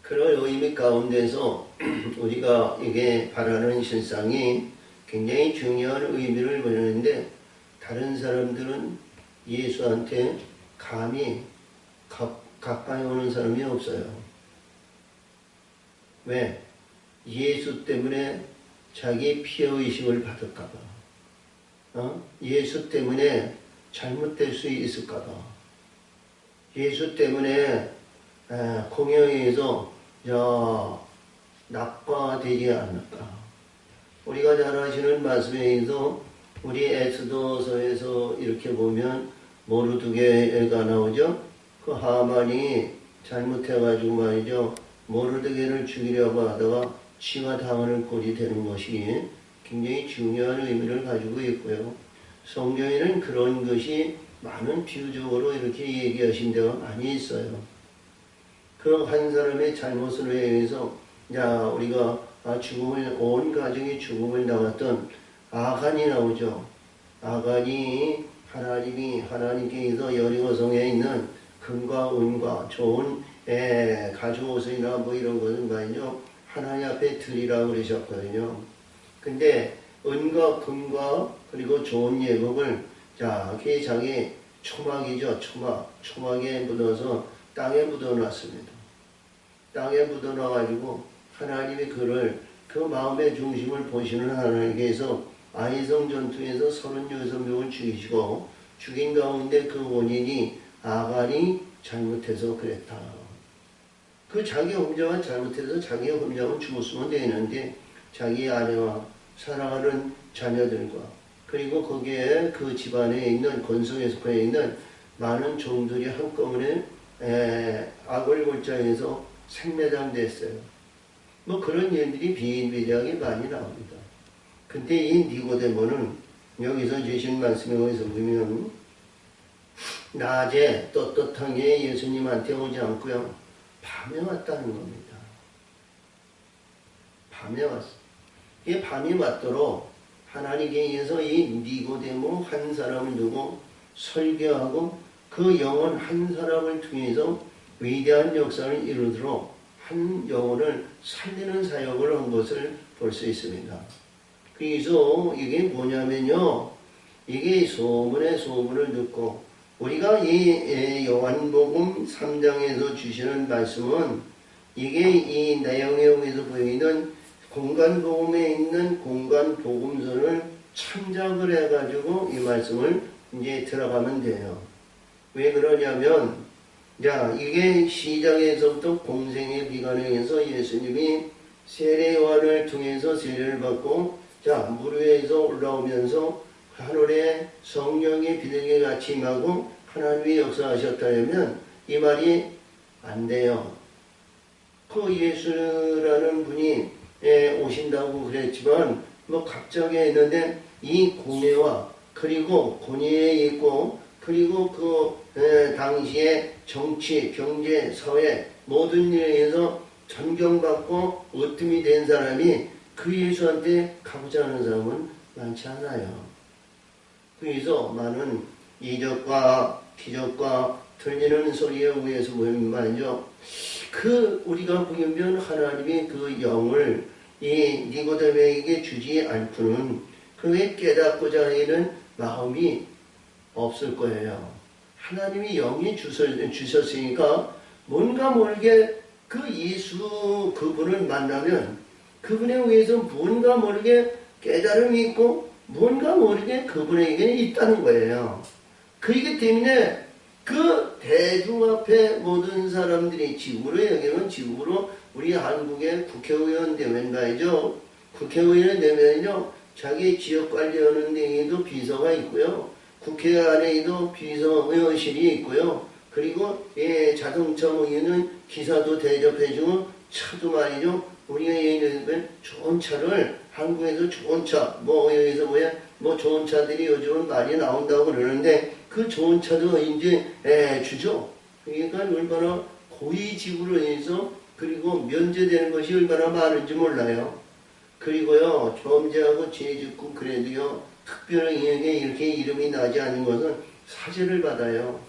그런 의미 가운데서 우리가 이게 바라는 실상이 굉장히 중요한 의미를 보내는데, 다른 사람들은 예수한테 감히 가까이 오는 사람이 없어요. 왜? 예수 때문에 자기 피해의식을 받을까봐, 예수 때문에 잘못될 수 있을까봐, 예수 때문에 공영에서 낙과되지 않을까. 우리가 잘 아시는 말씀에 의해서 우리 에스더서에서 이렇게 보면 모르드게가 나오죠. 그 하만이 잘못해가지고 말이죠, 모르드게를 죽이려고 하다가 치가 당하는 꼴이 되는 것이 굉장히 중요한 의미를 가지고 있고요. 성경에는 그런 것이 많은 비유적으로 이렇게 얘기하신 데가 많이 있어요. 그 한 사람의 잘못을 위해서 우리가 온 가정이 죽음을 당했던 아간이 나오죠. 아간이 하나님께서 여리고성에 있는 금과 은과 좋은 가죽옷이나 뭐 이런 것은 말이죠, 하나님 앞에 드리라고 그러셨거든요. 근데 은과 금과 그리고 좋은 예복을 그게 자기 초막이죠. 초막에 묻어서 땅에 묻어놨습니다. 땅에 묻어놔가지고 하나님이 그를 그 마음의 중심을 보시는 하나님께서 아이성 전투에서 36명을 죽이시고, 죽인 가운데 그 원인이 아간이 잘못해서 그랬다. 그 자기 혼자만 잘못해서 자기 혼자만 죽었으면 되는데, 자기 아내와 사랑하는 자녀들과 그리고 거기에 그 집안에 있는 권성에 속해 있는 많은 종들이 한꺼번에 악을 골짜기에서 생매장됐어요. 뭐 그런 일들이 비일비재하게 많이 나옵니다. 근데 이 니고데모는 여기서 주신 말씀에 의해서 보면 낮에 떳떳하게 예수님한테 오지 않고요, 밤에 왔다는 겁니다. 밤에 왔어. 이 밤이 왔도록 하나님께 의해서 이 니고데모 한 사람을 두고 설교하고 그 영혼 한 사람을 통해서 위대한 역사를 이루도록 한 영혼을 살리는 사역을 한 것을 볼 수 있습니다. 그래서 이게 뭐냐면요, 이게 소문을 듣고 우리가 이 요한복음 3장에서 주시는 말씀은 이게 이 내용에 의해서 보이는 공간복음에 있는 공간복음서를 참작을 해가지고 이 말씀을 이제 들어가면 돼요. 왜 그러냐면, 이게 시작에서부터 공생의 기간에 의해서 예수님이 세례 요한을 통해서 세례를 받고, 물 위에서 올라오면서 하늘에 성령이 비둘기 같이 임하고 하나님이 역사하셨다면 이 말이 안 돼요. 그 예수라는 분이 오신다고 그랬지만 뭐 갑자기 했는데 이 공예와 그리고 권위에 있고 그리고 그 당시에 정치, 경제, 사회 모든 일에 의해서 존경받고 으뜸이 된 사람이 그 예수한테 가고자 하는 사람은 많지 않아요. 그래서 많은 이적과 기적과 들리는 소리에 의해서 보면 말이죠, 우리가 보면 하나님이 그 영을 이 니고데모에게 주지 않고는 그의 깨닫고자 하는 마음이 없을 거예요. 하나님이 영이 주셨으니까 뭔가 모르게 그 예수 그분을 만나면 그분에 의해서 뭔가 모르게 깨달음이 있고 뭔가 모르게 그분에게 있다는 거예요. 그렇기 때문에 그 대중 앞에 모든 사람들이 지구로 여기면 지구로 우리 한국의 국회의원 되면 말이죠. 국회의원 되면요, 자기 지역 관리하는 데에도 비서가 있고요. 국회 안에도 비서의원실이 있고요. 그리고 자동차 모이는 기사도 대접해주고 차도 말이죠. 우리가 예를 들면 좋은 차를 한국에서 좋은 차, 여기서 좋은 차들이 요즘은 많이 나온다고 그러는데 그 좋은 차도 이제 주죠. 그러니까 얼마나 고위직으로 해서 그리고 면제되는 것이 얼마나 많은지 몰라요. 그리고요, 범죄하고 죄 짓고 그래도요, 특별하게 이렇게 이름이 나지 않은 것은 사죄를 받아요.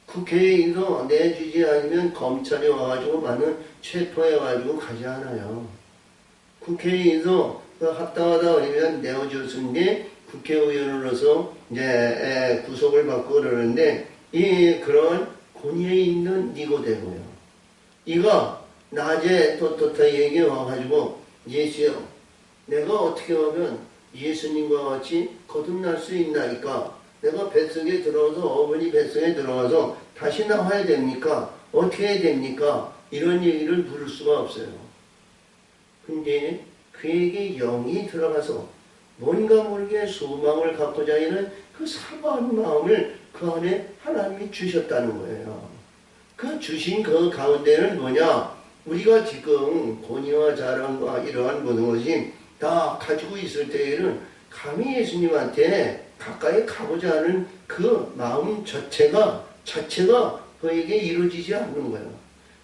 국회에서 내주지 않으면 검찰이 와가지고 많은 체포해가지고 가지 않아요. 국회에서 합당하다 그러면 내어줬으니 국회의원으로서 이제 구속을 받고 그러는데 그런 권위에 있는 니고데모요. 이거 낮에 떳떳하게 얘기해 와가지고 예수요, 내가 어떻게 하면 예수님과 같이 거듭날 수 있나니까 내가 뱃속에 들어가서 어머니 뱃속에 들어가서 다시 나와야 됩니까? 어떻게 해야 됩니까? 이런 얘기를 물을 수가 없어요. 근데 그에게 영이 들어가서 뭔가 모르게 소망을 갖고자 하는 그 사모한 마음을 그 안에 하나님이 주셨다는 거예요. 그 주신 그 가운데는 뭐냐? 우리가 지금 권위와 자랑과 이러한 모든 것이 다 가지고 있을 때에는 감히 예수님한테 가까이 가고자 하는 그 마음 자체가 그에게 이루어지지 않는 거예요.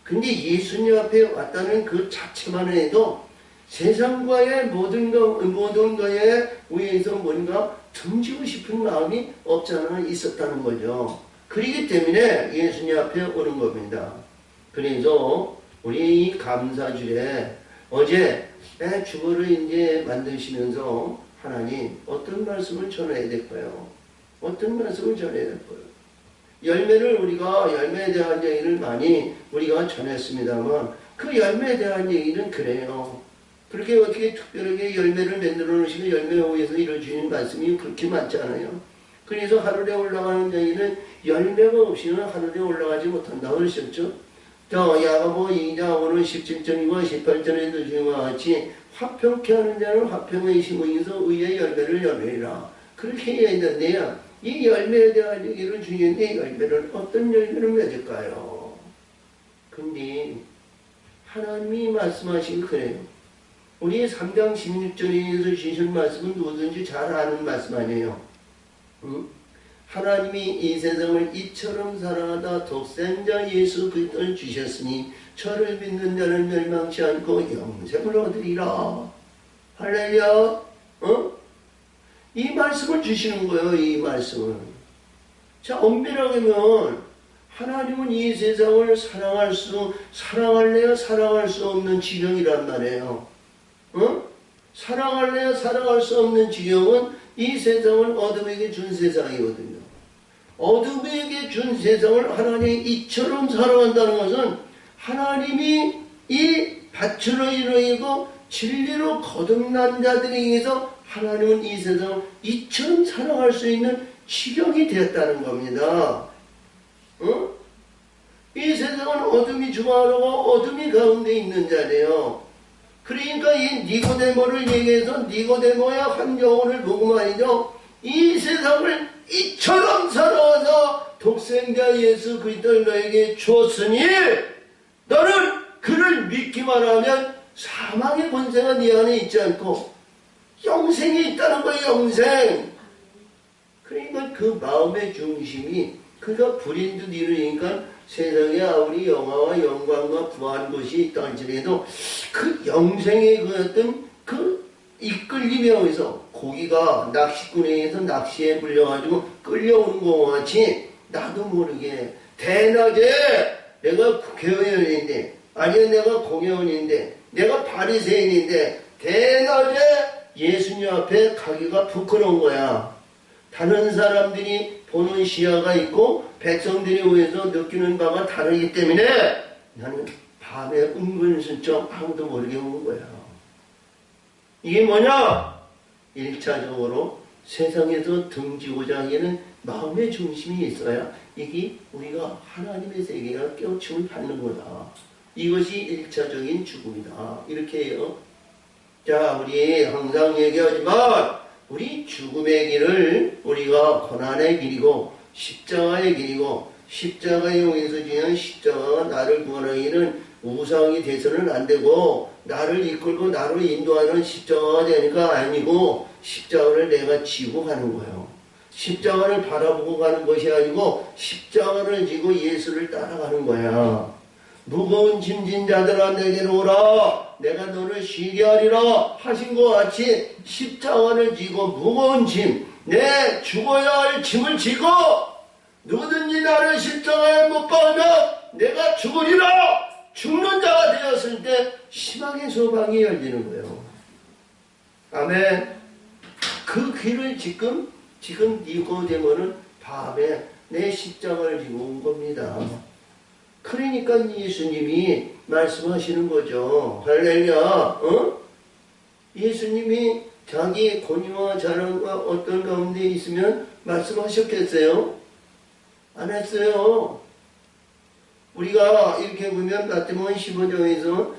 근데 예수님 앞에 왔다는 그 자체만 해도 세상과의 모든 거에 위해서 뭔가 등지고 싶은 마음이 없잖아 있었다는 거죠. 그렇기 때문에 예수님 앞에 오는 겁니다. 그래서 우리 이 감사주에 어제 주보를 이제 만드시면서 하나님 어떤 말씀을 전해야 될까요? 어떤 말씀을 전해야 될까요? 열매에 대한 얘기를 많이 우리가 전했습니다만 그 열매에 대한 얘기는 그래요. 그렇게 어떻게 특별하게 열매를 만들어 놓으시고 열매에 의해서 이루어지는 말씀이 그렇게 많지 않아요. 그래서 하늘에 올라가는 얘기는 열매가 없이는 하늘에 올라가지 못한다 그러셨죠? 야고보 2장 오늘 17절과 18절에도 지금과 같이 화평케 하는 자는 화평의 심으면서 의의 열매를 열매라. 그렇게 얘기했는데요. 이 열매에 대한 얘기를 주는데 열매를 어떤 열매를 맺을까요? 근데 하나님이 말씀하신 그래요. 우리 3장 16절에서 주신 말씀은 누구든지 잘 아는 말씀 아니에요. 응? 하나님이 이 세상을 이처럼 사랑하다 독생자 예수 그리스도를 주셨으니 저를 믿는 자는 멸망치 않고 영생을 얻으리라. 할렐루야. 이 말씀을 주시는 거예요. 이 말씀을. 자, 엄밀하게 하면 하나님은 이 세상을 사랑할래야 사랑할 수 없는 지경이란 말이에요. 사랑할래야 사랑할 수 없는 지경은 이 세상을 어둠에게 준 세상이거든요. 어둠에게 준 세상을 하나님이 이처럼 사랑한다는 것은 하나님이 이 밭으로 이루어지고 진리로 거듭난 자들에 의해서 하나님은 이 세상을 이처럼 사랑할 수 있는 지경이 되었다는 겁니다. 이 세상은 어둠이 주관하고 어둠이 가운데 있는 자래요. 그러니까 이 니고데모를 얘기해서 니고데모야 한 영혼을 보고 말이죠. 이 세상을 이처럼 사랑하사 독생자 예수 그리스도를 너에게 주었으니 너는 그를 믿기만 하면 사망의 권세가 네 안에 있지 않고 영생이 있다는 거예요. 영생. 그러니까 그 마음의 중심이 그가 불인 듯 이루니까 세상에 아무리 영화와 영광과 부한 것이 있다 할지라도 그 영생의 그 어떤 그 이끌림에 의해서 고기가 낚시꾼에 의해서 낚시에 물려가지고 끌려오는 것과 같이 나도 모르게 대낮에 내가 국회의원인데 아니면 내가 공회원인데 내가 바리새인인데 대낮에 예수님 앞에 가기가 부끄러운 거야. 다른 사람들이 보는 시야가 있고 백성들이 위해서 느끼는 바가 다르기 때문에 나는 밤에 은근슬쩍 아무도 모르게 오는 거야. 이게 뭐냐? 1차적으로 세상에서 등지고자 하기에는 마음의 중심이 있어야 이게 우리가 하나님의 세계가 깨우침을 받는 거다. 이것이 1차적인 죽음이다. 이렇게 해요. 자, 우리 항상 얘기하지만 우리 죽음의 길을 우리가 고난의 길이고 십자가의 길이고 십자가에 의해서 지은 십자가가 나를 구원하기는 우상이 돼서는 안 되고 나를 이끌고 나를 인도하는 십자가가 되니까 아니고 십자가를 내가 지고 가는 거예요. 십자가를 바라보고 가는 것이 아니고 십자가를 지고 예수를 따라가는 거야. 무거운 짐진 자들아 내게로 오라 내가 너를 쉬게 하리라 하신 것 같이 십자가를 지고 무거운 짐 내 죽어야 할 짐을 지고 누구든지 나를 십자가에 못 박으면 내가 죽으리라. 죽는 자가 되었을 때 희망의 소망이 열리는 거예요. 아멘. 그 귀를 지금 니고데모는 밤에 내 십자가를 지고 온 겁니다. 그러니까 예수님이 말씀하시는 거죠. 할렐루야. 예수님이 자기 권위와 자랑과 어떤 가운데 있으면 말씀하셨겠어요? 안 했어요. 우리가 이렇게 보면 마태복음 15장에서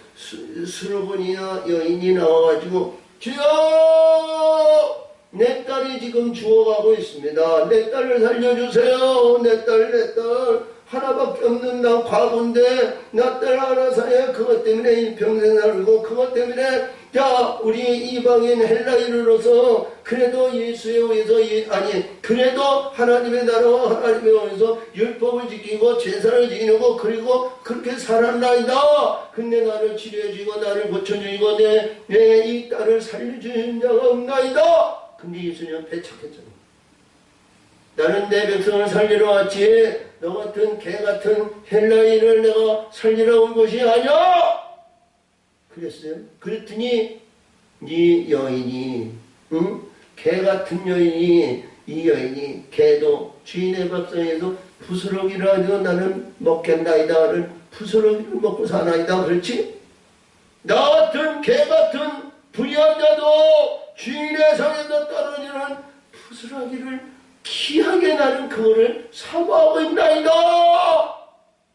수르보니아 여인이 나와가지고 주여 내 딸이 지금 죽어가고 있습니다. 내 딸을 살려주세요. 내 딸 하나밖에 없는 나 과부인데 나 딸 하나 사야 그것 때문에 평생 살고 그것 때문에 자 우리 이방인 헬라인으로서 그래도 예수에 의해서 그래도 하나님의 나라와 하나님에 의해서 율법을 지키고 제사를 지키고 그리고 그렇게 살았나이다. 근데 나를 치료해주고 나를 고쳐주고 내 이 딸을 살려주는 자가 없나이다. 근데 예수님은 배척했잖아. 나는 내 백성을 살리러 왔지 너 같은 개 같은 헬라인을 내가 살리러 온 것이 아니야. 그랬어요. 그랬더니 이 여인이 개 같은 여인이 이 여인이 개도 주인의 밥상에서 부스러기를 하고 나는 먹겠나이다를 부스러기를 먹고 사나이다. 그렇지? 나 같은 개 같은 불의한 자도 주인의 상에서 떨어지는 부스러기를 귀하게 나는 그거를 사모하고 있나이다.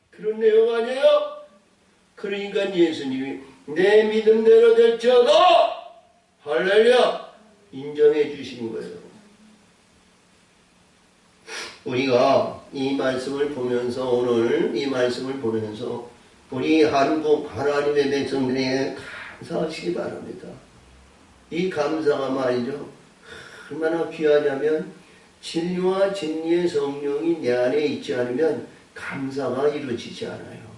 그런 내용 아니에요? 그러니까 예수님이 내 믿음대로 될지어다 할렐루야 인정해 주신 거예요. 우리가 이 말씀을 보면서 오늘 이 말씀을 보면서 우리 한국 하나님의 백성들에게 감사하시기 바랍니다. 이 감사가 말이죠 얼마나 귀하냐면 진리와 진리의 성령이 내 안에 있지 않으면 감사가 이루어지지 않아요.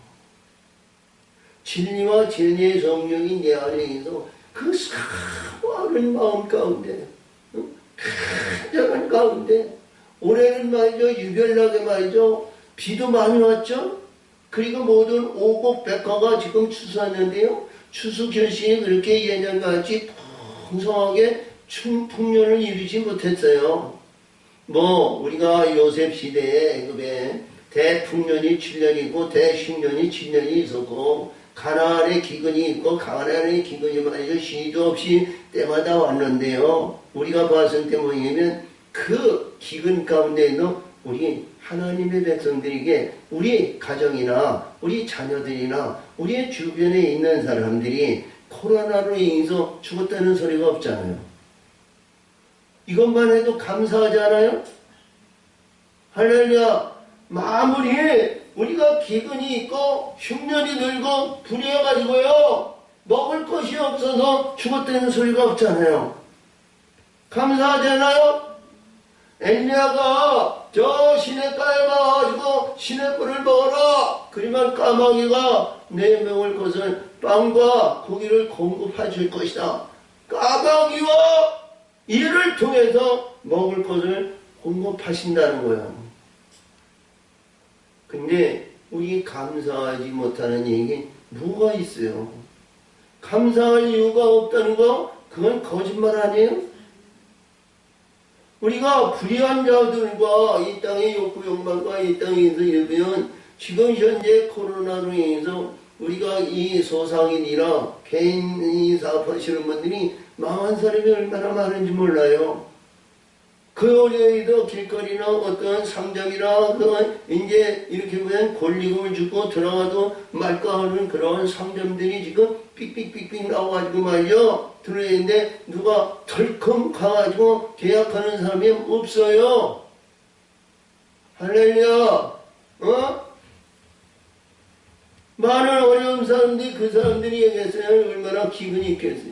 진리와 진리의 성령이 내 안에 있어 그 사모하는 마음 가운데 간절한 가운데 올해는 말이죠 유별나게 말이죠 비도 많이 왔죠. 그리고 모든 오곡백화가 지금 추수했는데요 추수 결실이 그렇게 예년같이 풍성하게 풍년을 이루지 못했어요. 우리가 요셉 시대에 애굽에 대풍년이 7년이고 대식년이 7년이 있었고 가나안의 기근이 있고 가나안의 기근이 말이죠 시도 없이 때마다 왔는데요 우리가 봤을 때 뭐냐면 그 기근 가운데에도 우리 하나님의 백성들에게 우리 가정이나 우리 자녀들이나 우리의 주변에 있는 사람들이 코로나로 인해서 죽었다는 소리가 없잖아요. 이것만 해도 감사하지 않아요? 할렐루야. 마무리 우리가 기근이 있고 흉년이 들고 불의해가지고요 먹을 것이 없어서 죽었다는 소리가 없잖아요. 감사하지 않아요? 엘리야가 저 시냇가에 가가지고 시냇물을 먹어라. 그러면 까마귀가 내 먹을 것을 빵과 고기를 공급해 줄 것이다. 까마귀와 이를 통해서 먹을 것을 공급하신다는 거야. 근데 우리 감사하지 못하는 얘기 뭐가 있어요? 감사할 이유가 없다는 거 그건 거짓말 아니에요? 우리가 불의한 자들과 이 땅의 욕구 욕망과 이 땅에서 일으면 지금 현재 코로나로 인해서 우리가 이 소상인이나 개인이 사업하시는 분들이 망한 사람이 얼마나 많은지 몰라요. 그 어디에도 길거리나 어떤 상점이나 이제 이렇게 보면 권리금을 주고 들어가도 말까 하는 그런 상점들이 지금 삑삑삑삑 나와가지고 말이죠. 들어있는데 누가 덜컹 가가지고 계약하는 사람이 없어요. 할렐루야. 많은 어려운 사람들이 그 사람들이 얘기했어요. 얼마나 기근이 있겠어요.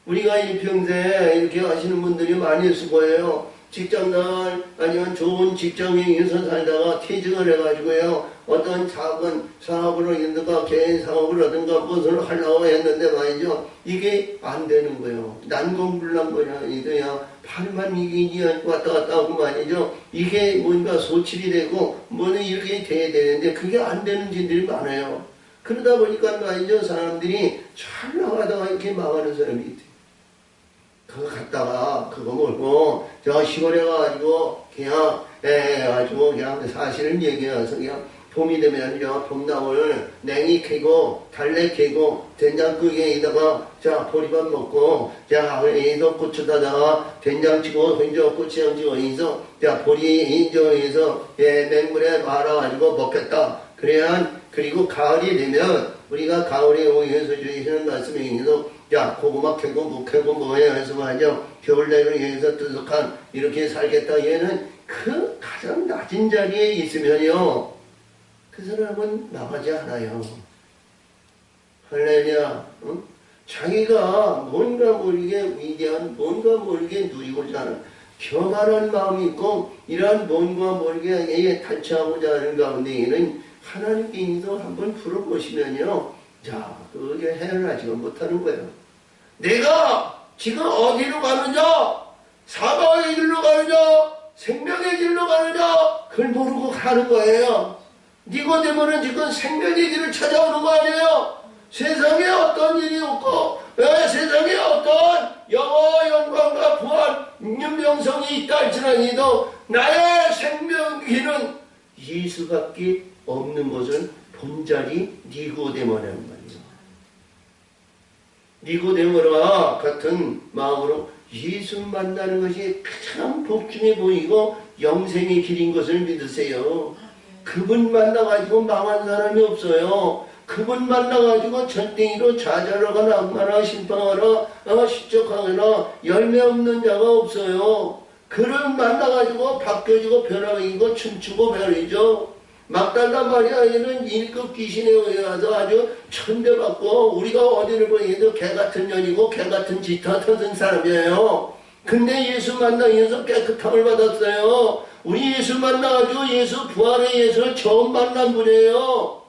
우리가 일평생 이렇게 하시는 분들이 많이 있을 거예요. 직장날 아니면 좋은 직장에서 살다가 퇴직을 해가지고요. 어떤 작은 사업으로 인가 개인 사업을 하든가 무엇을 하려고 했는데 말이죠. 이게 안 되는 거예요. 난공불락거려 이거야. 팔만 이게 왔다 갔다 하고 말이죠. 이게 뭔가 소출이 되고 뭐는 이렇게 돼야 되는데 그게 안 되는 짓들이 많아요. 그러다 보니까 말이죠. 사람들이 잘 나가다가 이렇게 망하는 사람이 있대요. 그거 갖다가 그거 먹고 저 시골에 가가지고 그냥 해가지고 그냥 사실은 얘기해서 그냥 봄이 되면요 봄나물 냉이 캐고 달래 캐고 된장국에다가 자 보리밥 먹고 자 이도 고추다가 된장치고 현저 고추장 찍어 이서 자 보리 인정해서 맹물에 말아가지고 먹겠다. 그래야 그리고 가을이 되면 우리가 가을에 오해서 주시는 말씀이 있어서 야 고구마 캐고 무 캐고 뭐해 해서 말이죠. 겨울내를 위해서 뜨석한 이렇게 살겠다. 얘는 그 가장 낮은 자리에 있으면요. 그 사람은 나가지 않아요. 할렐루야. 응? 자기가 뭔가 모르게 위대한 뭔가 모르게 누리고자 하는 교만한 마음이 있고 이러한 뭔가 모르게 탈취하고자 하는 가운데에는 하나님께 인도 한번 풀어보시면요. 자, 그게 해결하지 못하는 거예요. 내가 지금 어디로 가느냐? 사망의 길로 가느냐? 생명의 길로 가느냐? 그걸 모르고 가는 거예요. 니고데모는 지금 생명의 길을 찾아오는 거 아니에요? 세상에 어떤 일이 없고 세상에 어떤 영어 영광과 부활 명성이 있다 할지라도 나의 생명길은 예수밖에 없는 것은 본자리 니고데모라는 말이에요. 니고데모와 같은 마음으로 예수 만나는 것이 가장 복중해 보이고 영생의 길인 것을 믿으세요. 그분 만나가지고 망한 사람이 없어요. 그분 만나가지고 전쟁이로 좌절하거나 악마나 심판하거나 시적하거나 열매 없는 자가 없어요. 그를 만나가지고 바뀌어지고 변화이고 춤추고 변이죠. 막달라 마리아에는 1급 귀신에 의해서 아주 천대받고 우리가 어디를 보니도 개같은 년이고 개같은 지타 터진 사람이에요. 근데 예수 만나면서 깨끗함을 받았어요. 우리 예수 만나가지고 예수 부활의 예수를 처음 만난 분이에요.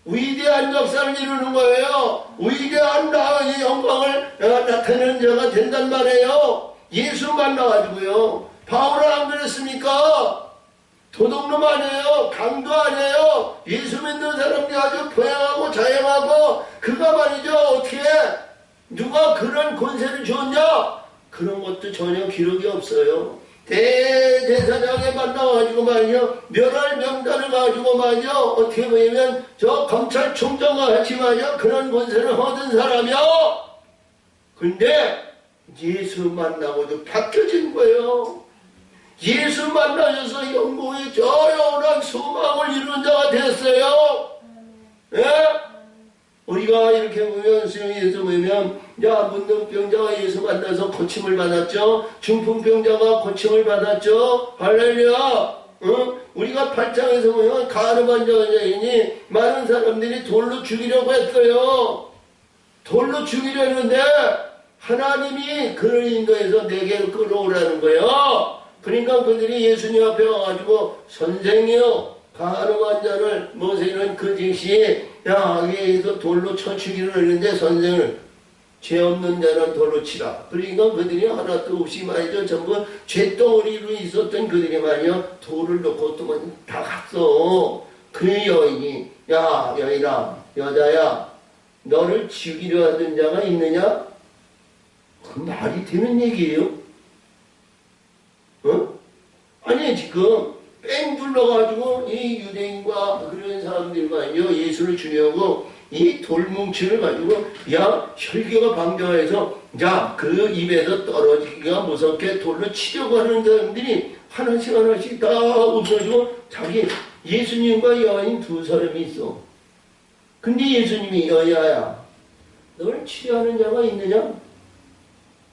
위대한 역사를 이루는 거예요. 위대한 나의 영광을 나타내는 자가 된단 말이에요. 예수 만나가지고요. 바울은 안 그랬습니까? 도둑놈 아니에요. 강도 아니에요. 예수 믿는 사람들이 아주 보양하고 자영하고 그가 말이죠. 어떻게 누가 그런 권세를 줬냐? 그런 것도 전혀 기록이 없어요. 대제사장에 만나가지고 말이요. 멸할 명단을 가지고 말이요. 어떻게 보면 저 검찰총장과 같이 말이요. 그런 권세를 얻은 사람이요. 근데 예수 만나고도 바뀌어진 거예요. 예수 만나셔서 영광의 저 영원한 소망을 이룬 자가 됐어요. 예? 우리가 이렇게 보면 수영에서 보면 문둥병자가 예수 만나서 고침을 받았죠. 중풍병자가 고침을 받았죠. 할렐루야. 우리가 8장에서 보면 가늠한 여인이 많은 사람들이 돌로 죽이려고 했어요. 돌로 죽이려 했는데 하나님이 그를 인도해서 내게로 끌어오라는 거예요. 그러니까 그들이 예수님 앞에 와가지고 선생이요. 가늠한 자를 모세는 그 즉시 여기에서 돌로 쳐 죽이려 했는데 선생을 죄 없는 자는 돌로 치라. 그러니까 그들이 하나도 없이 말이죠. 전부 죄덩어리로 있었던 그들이 말이요. 돌을 놓고 또 다 갔어. 그 여인이 야 여인아 여자야 너를 죽이려 하던 자가 있느냐? 그 말이 되는 얘기예요? 아니 지금 뺑 둘러가지고 이 유대인과 그런 사람들만요 예수를 주려고 이 돌뭉치를 가지고 혈기가 방정해서 그 입에서 떨어지기가 무섭게 돌로 치려고 하는 사람들이 하나씩 다 웃어주고 자기 예수님과 여인 두 사람이 있어. 근데 예수님이 여자야 너를 치려하는 자가 있느냐?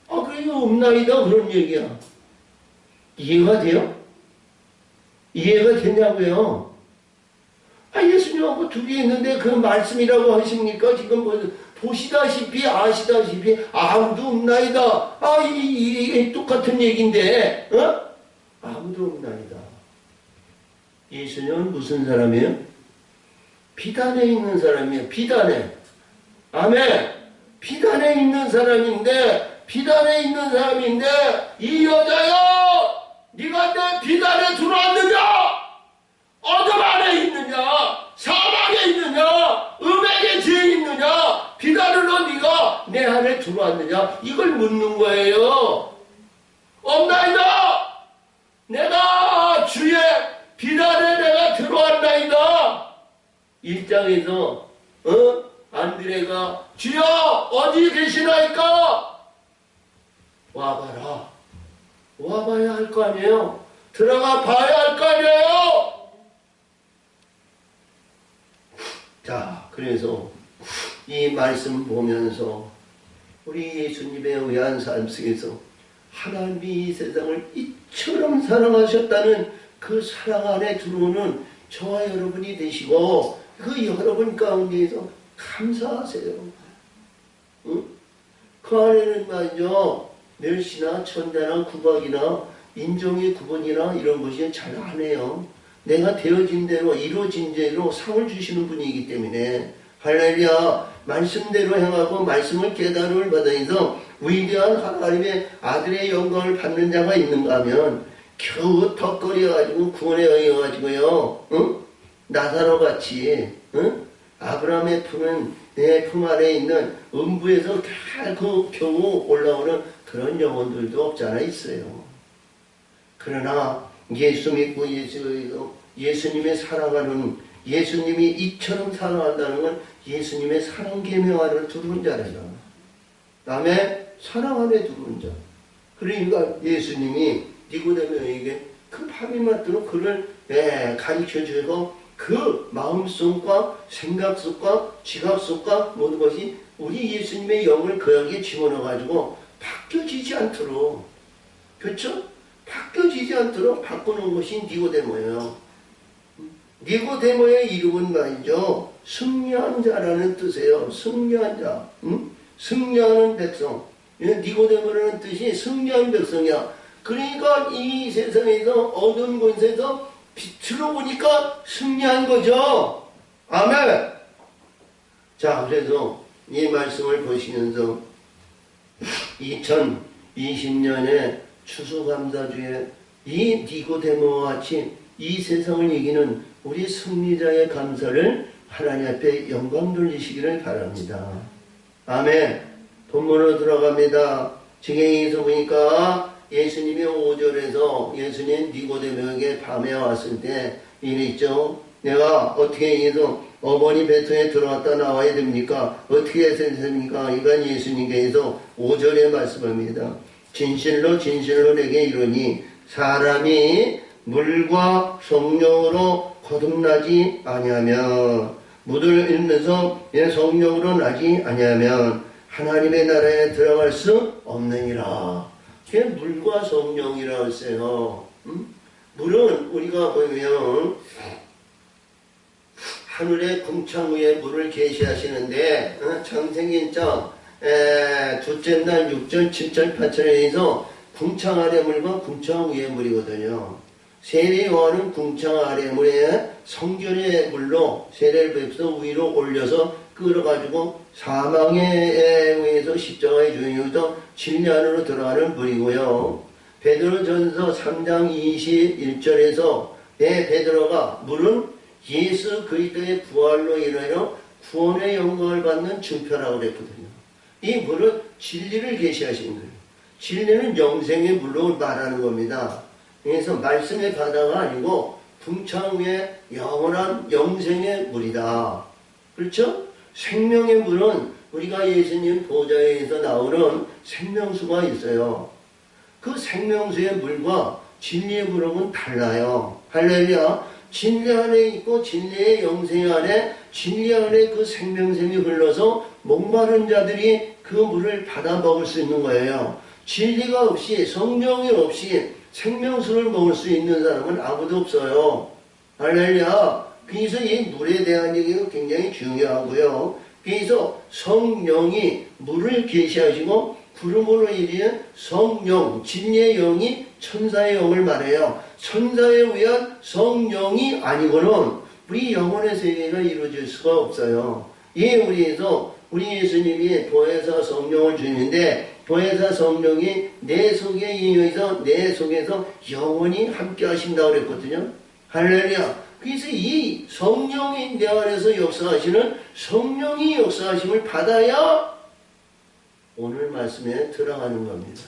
그래도 없나이다 그런 얘기야. 이해가 돼요? 이해가 되냐고요? 예수님하고 둘이 있는데 그 말씀이라고 하십니까? 지금 보시다시피 아시다시피 아무도 없나이다. 이게 똑같은 얘기인데 아무도 없나이다. 예수님은 무슨 사람이에요? 비단에 있는 사람이에요. 비단에. 아멘. 비단에 있는 사람인데, 이 여자여, 네가 내 비단에 들어왔느냐? 어둠 안에 있느냐? 사망에 있느냐? 음행에 죄에 있느냐? 비단으로 네가 내 안에 들어왔느냐? 이걸 묻는 거예요. 없나이다. 내가 주의 비단에 내가 들어왔나이다. 1장에서 안드레가 주여 어디 계시나이까? 와봐라. 와봐야 할 거 아니에요. 들어가 봐야 할 거 아니에요. 자, 그래서 이 말씀 보면서 우리 예수님에 의한 삶 속에서 하나님이 이 세상을 이처럼 사랑하셨다는 그 사랑 안에 들어오는 저와 여러분이 되시고 그 여러분 가운데에서 감사하세요. 응? 그 안에는 말이죠. 멸시나 천대나 구박이나 인종의 구분이나 이런 것이 잘 안 해요. 내가 되어진 대로 이루어진 대로 상을 주시는 분이기 때문에 할렐루야. 말씀대로 행하고 말씀을 깨달음을 받아서 위대한 하나님의 아들의 영광을 받는 자가 있는가 하면 겨우 턱걸이가지고 구원에 의해가지고요. 응? 나사로 같이 응? 아브라함의 품은 내 품 안에 있는 음부에서 겨우 올라오는 그런 영혼들도 없잖아 있어요. 그러나 예수 믿고 예수님의 사랑하는 예수님이 이처럼 사랑한다는 건 예수님의 사랑 계명 안에 들어온 자래요. 다음에 사랑 안에 들어온 자. 그러니까 예수님이 니고데모에게 그 파리마트로 그를 가르쳐주고 그 마음속과 생각속과 지각속과 모든 것이 우리 예수님의 영을 그 여기에 집어넣어가지고 바뀌어지지 않도록, 그렇죠? 바뀌어지지 않도록 바꾸는 것이 니고데모예요. 니고데모의 이름은 말이죠. 승리한 자라는 뜻이에요. 승리한 자. 승리하는 백성. 니고데모라는 뜻이 승리한 백성이야. 그러니까 이 세상에서 어두운 곳에서 빛으로 보니까 승리한 거죠. 아멘. 자, 그래서 이 말씀을 보시면서 2020년에 추수감사주에 이 니고데모와 같이 이 세상을 이기는 우리 승리자의 감사를 하나님 앞에 영광 돌리시기를 바랍니다. 아멘. 본문으로 들어갑니다. 지경에서 보니까 예수님이 5절에서 예수님 니고데모에게 밤에 왔을 때 이랬죠. 내가 어떻게 해서 어머니 배통에 들어왔다 나와야 됩니까? 어떻게 해서 됩니까? 이건 예수님께서 5절에 말씀합니다. 진실로 진실로 내게 이르니 사람이 물과 성령으로 거듭나지 아니하면 물을 읽면서 성령으로 나지 아니하면 하나님의 나라에 들어갈 수 없느니라. 그게 물과 성령이라고 했어요. 물은 우리가 보면 하늘의 궁창 위에 물을 계시하시는데 창세기장 둘째 날 6절, 7절, 8절에서 궁창 아래 물과 궁창 위의 물이거든요. 세례 요한은 궁창 아래 물에 성결의 물로 세례를 베풀어 위로 올려서 끌어가지고 사망에 의해서 십자가에 죽임으로부터 진리 안으로 들어가는 물이고요. 베드로전서 3장 21절에서 베드로가 물은 예수 그리스도의 부활로 인하여 구원의 영광을 받는 증표라고 그랬거든요. 이 물은 진리를 계시하신 거예요. 진리는 영생의 물로 말하는 겁니다. 그래서 말씀의 바다가 아니고 궁창 위에 영원한 영생의 물이다. 그렇죠? 생명의 물은 우리가 예수님 보좌에서 나오는 생명수가 있어요. 그 생명수의 물과 진리의 물은 달라요. 할렐루야. 진리 안에 있고 진리의 영생 안에 진리 안에 그 생명샘이 흘러서 목마른 자들이 그 물을 받아 먹을 수 있는 거예요. 진리가 없이 성령이 없이 생명수를 먹을 수 있는 사람은 아무도 없어요. 할렐루야. 그래서 이 물에 대한 얘기가 굉장히 중요하고요. 그래서 성령이 물을 계시하시고 구름으로 이르는 성령, 진리의 영이 천사의 영을 말해요. 천사에 의한 성령이 아니고는 우리 영혼의 세계가 이루어질 수가 없어요. 이 우리에서 우리 예수님이 보혜사 성령을 주는데 보혜사 성령이 내 속에 의해서 내 속에서 영원히 함께 하신다고 그랬거든요. 할렐루야. 그래서 이 성령이 내 안에서 역사하시는 성령이 역사하심을 받아야 오늘 말씀에 들어가는 겁니다.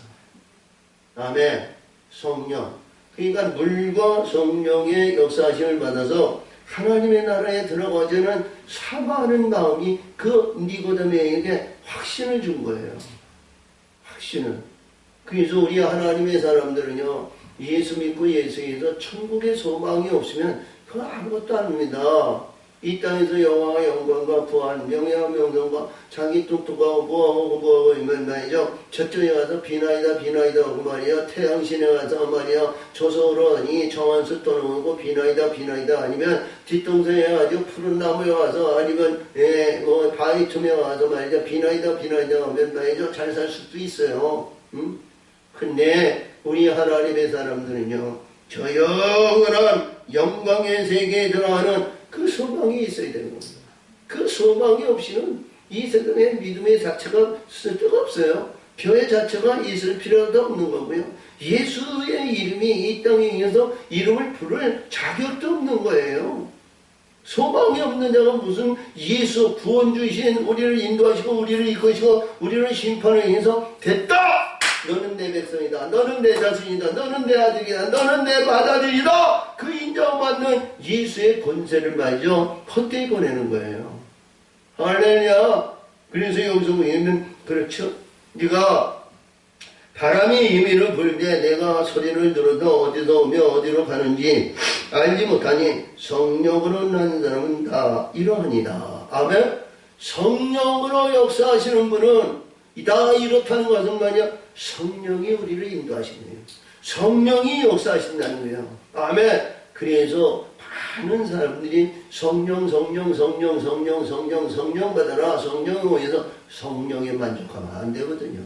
아멘. 성령. 그러니까 물과 성령의 역사하심을 받아서 하나님의 나라에 들어가자는 사모하는 마음이 그 니고데모에게 확신을 준 거예요. 확신을. 그래서 우리 하나님의 사람들은요, 예수 믿고 예수에서 천국의 소망이 없으면 그건 아무것도 아닙니다. 이 땅에서 영화와 영광과 부한 명예와 명성과 자기 똑똑하고 뭐하고 이면 말이죠. 저쪽에 가서 비나이다 하고 말이야. 태양신에 가서 말이야. 조석으로 이 정한수 떠놓고 비나이다 아니면 뒷동산에 가지고 푸른 나무에 와서 아니면 뭐 바위 틈에 와서 말이죠. 비나이다 하면 말이죠. 잘 살 수도 있어요. 근데 우리 하나님의 사람들은요, 저 영원한 영광의 세계에 들어가는 그 소망이 있어야 되는 겁니다. 그 소망이 없이는 이 세상의 믿음의 자체가 쓸데가 없어요. 교회 자체가 있을 필요도 없는 거고요. 예수의 이름이 이 땅에 있어서 이름을 부를 자격도 없는 거예요. 소망이 없는 자가 무슨 예수 구원 주신 우리를 인도하시고 우리를 이끄시고 우리를 심판을 해서 됐다! 너는 내 백성이다. 너는 내 자손이다. 너는 내 아들이다. 너는 내 맏아들이다. 그 인정받는 예수의 권세를 말이죠. 헛되이 보내는 거예요. 할렐루야. 그래서 여기서 보면 그렇죠. 네가 바람이 임의를 불 때 내가 소리를 들어도 어디서 오며 어디로 가는지 알지 못하니 성령으로 난 사람은 다 이러하니라. 아멘. 성령으로 역사하시는 분은 다 이렇다는 것은 말이야. 성령이 우리를 인도하시는 거예요. 성령이 역사하신다는 거예요. 아멘. 그래서 많은 사람들이 성령 받아라. 성령에 의해서 성령에 만족하면 안 되거든요.